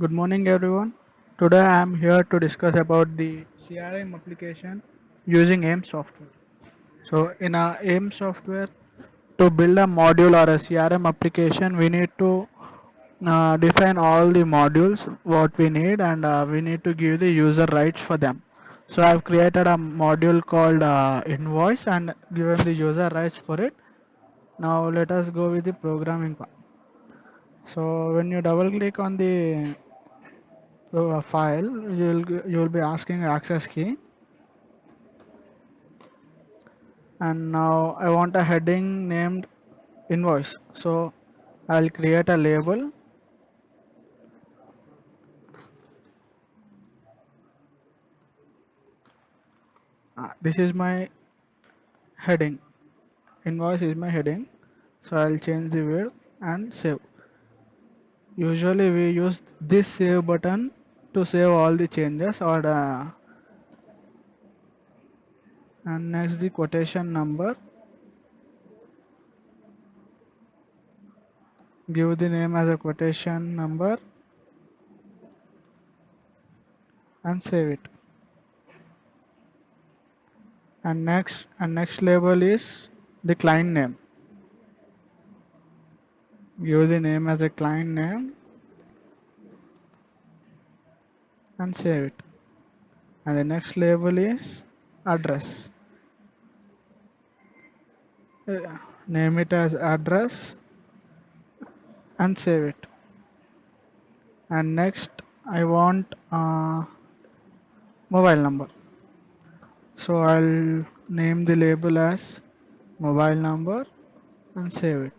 Good morning everyone. Today I am here to discuss about the CRM application using AIM software. So in a AIM software, to build a module or a CRM application, we need to define all the modules what we need, and we need to give the user rights for them. So I have created a module called invoice and given the user rights for it. Now let us go with the programming part. So when you double click on the file, you'll be asking access key, and now I want a heading named invoice. So I'll create a label. This is my heading. Invoice is my heading. So I'll change the width and save. Usually we use this save button to save all the changes, or and next the quotation number. Give the name as a quotation number and save it. And next label is the client name. Give the name as a client name and save it. And the next label is address. Name it as address and save it. And next I want mobile number. So I'll name the label as mobile number and save it.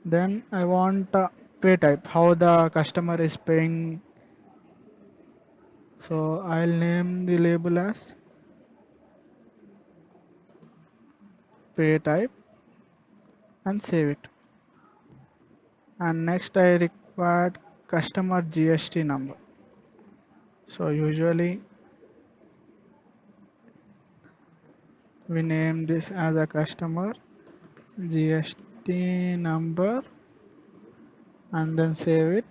Then I want pay type, how the customer is paying. So I'll name the label as pay type and save it. And next I required customer GST number. So usually we name this as a customer GST number and then save it.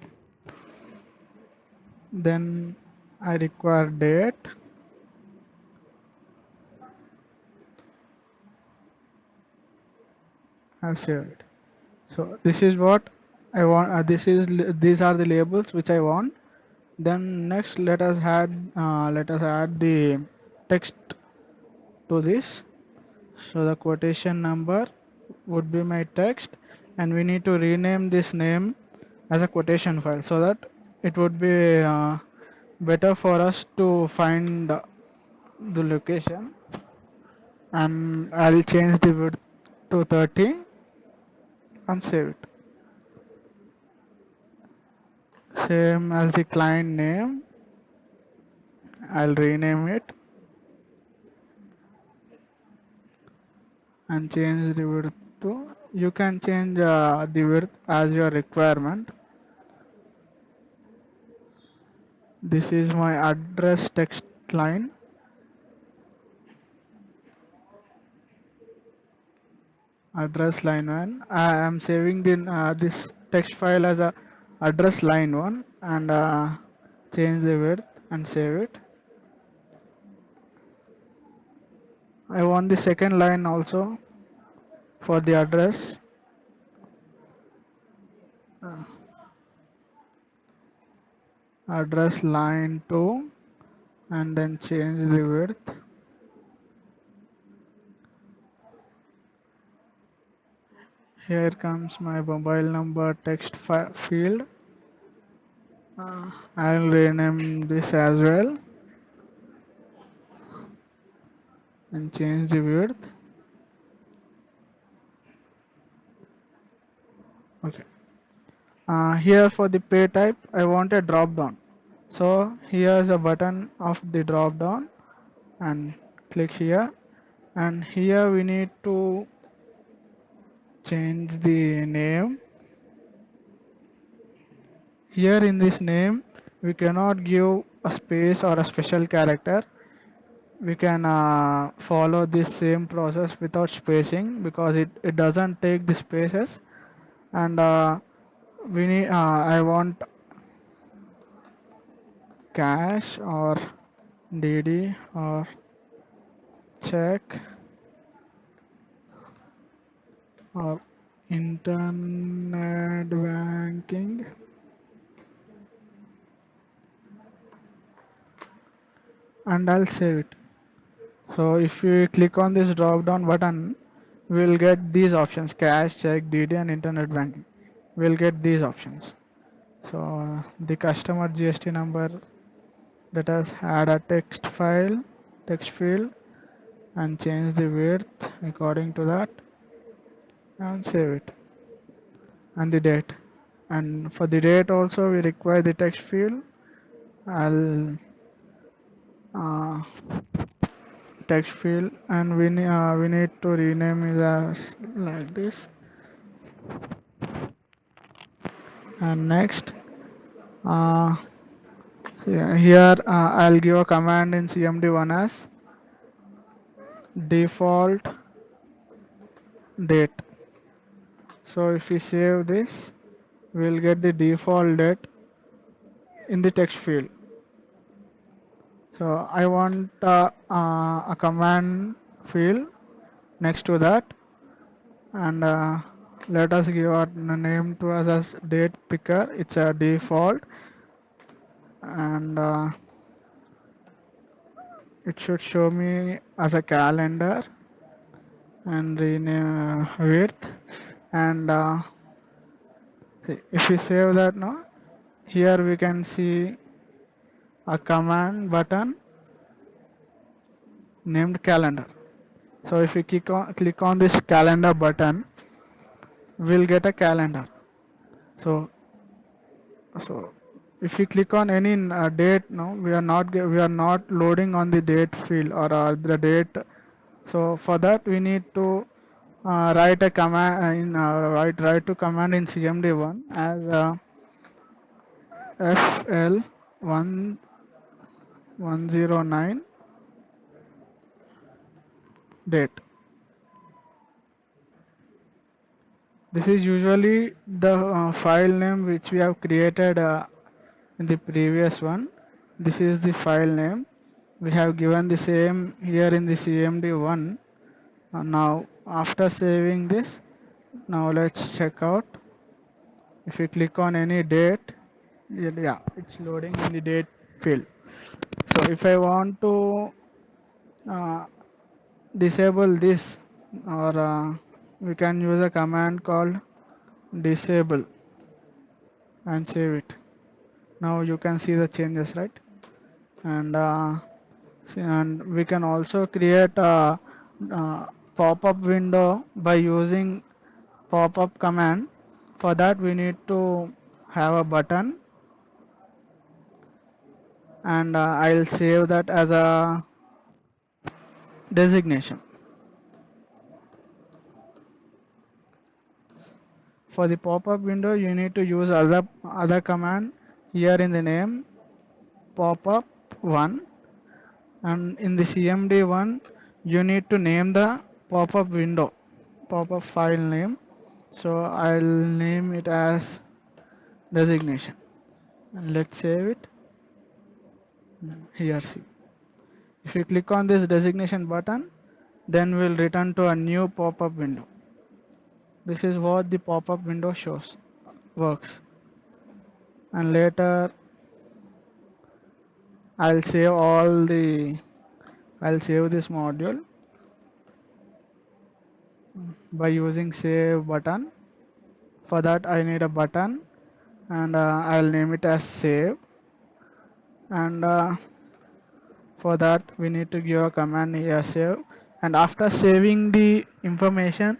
Then I require date and save it. So this is what I want. These are the labels which I want. Then next let us add the text to this. So the quotation number would be my text, and we need to rename this name as a quotation file so that it would be better for us to find the location. And I'll change the width to 30 and save it. Same as the client name, I'll rename it and change the width to, you can change the width as your requirement. This is my address text line. Address line 1. I am saving this text file as a address line 1, and change the width and save it. I want the second line also for the address. Address line 2, and then change the width. Here comes my mobile number text field. I'll rename this as well and change the width. Okay. Here for the pay type, I want a drop down. So here's a button of the drop down, and click here. And here we need to change the name. Here in this name, we cannot give a space or a special character. We can follow this same process without spacing because it doesn't take the spaces. And we need I want cache or DD or check or internet banking, and I'll save it. So if you click on this drop down button, we'll get these options: cache, check, DD, and internet banking. We'll get these options. So the customer GST number, let us add a text field, and change the width according to that, and save it, and the date. And for the date also we require the text field. I'll uh, text field, and we need to rename it as like this. And next, uh, here I'll give a command in cmd1 as default date. So if we save this, we'll get the default date in the text field. So I want a command field next to that, and let us give our name to us as date picker. It's a default, and it should show me as a calendar, and rename width. And see, if we save that now, here we can see a command button named calendar. So if we click on this calendar button, we'll get a calendar. So so if we click on any date, no, we are not loading on the date field, or the date. So for that we need to write a command write to command in cmd1 as fl1109 date. This is usually the file name which we have created in the previous one. This is the file name. We have given the same here in the cmd1. Now after saving this, now let's check out. If we click on any date, yeah, it's loading in the date field. So if I want to uh, disable this, or we can use a command called disable, and save it. Now you can see the changes, right? And and we can also create a, pop-up window by using pop-up command. For that we need to have a button, and I'll save that as a designation. For the pop-up window you need to use other command here in the name, pop-up 1, and in the cmd1 you need to name the pop-up window, pop-up file name. So I'll name it as designation, and let's save it. Here, see, if you click on this designation button, then we'll return to a new pop-up window. This is what the pop-up window shows, works. And later I'll save all the I'll save this module by using save button. For that I need a button, and I'll name it as save. And for that we need to give a command here, save. And after saving the information,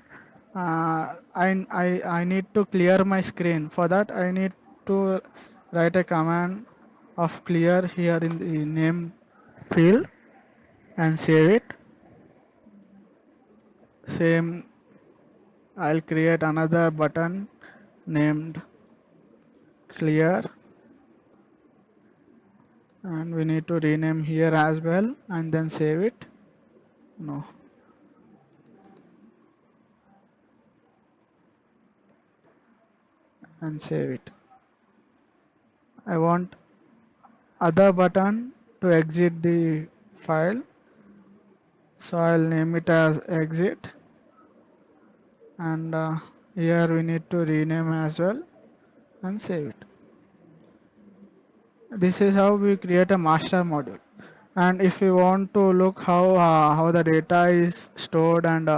I need to clear my screen. For that I need to write a command of clear here in the name field, and save it. Same, I'll create another button named clear, and we need to rename here as well, and then save it. No, and save it. I want other button to exit the file. So I'll name it as exit, and here we need to rename as well and save it. This is how we create a master module. And if we want to look how the data is stored, and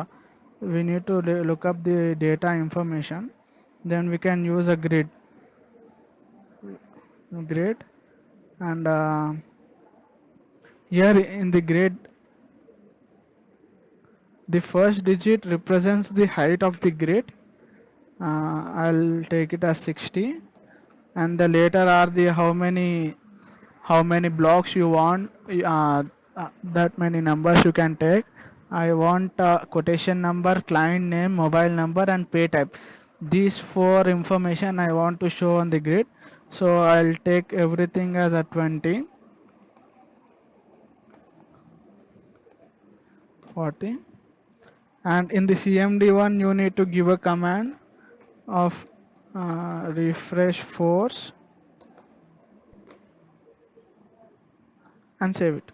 we need to look up the data information, then we can use a grid. And here in the grid, the first digit represents the height of the grid. I'll take it as 60, and the later are the how many blocks you want. That many numbers you can take. I want quotation number, client name, mobile number, and pay type. These four information I want to show on the grid. So I'll take everything as a 20, 40, and in the CMD one you need to give a command of refresh force and save it.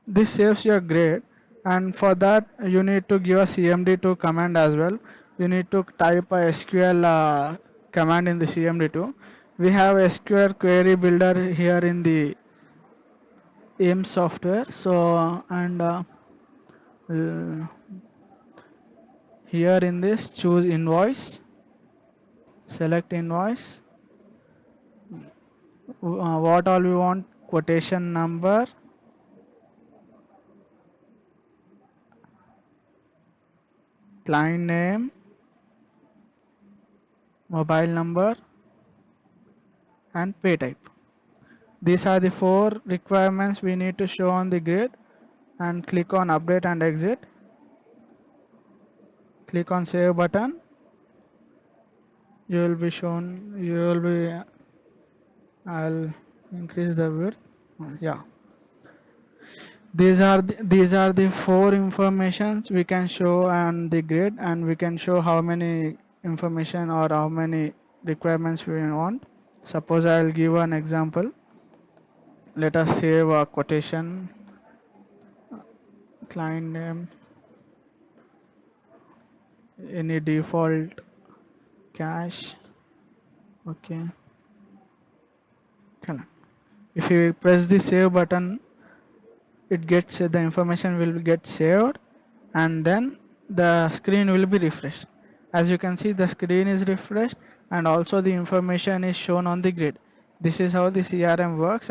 This saves your grade, and for that you need to give a cmd2 command as well. You need to type a SQL command in the cmd2. We have SQL query builder here in the AIM software. So and here in this, choose invoice, select invoice. What all we want: quotation number, client name, mobile number, and pay type. These are the four requirements we need to show on the grid. And click on update and exit. Click on save button. You will be shown, you will be, I'll increase the width. Yeah. These are the four informations we can show on the grid, and we can show how many information or how many requirements we want. Suppose I'll give an example. Let us save a quotation, client name, any default cash. Okay. If you press the save button, it gets the information will get saved, and then the screen will be refreshed. As you can see, the screen is refreshed, and also the information is shown on the grid. This is how the CRM works.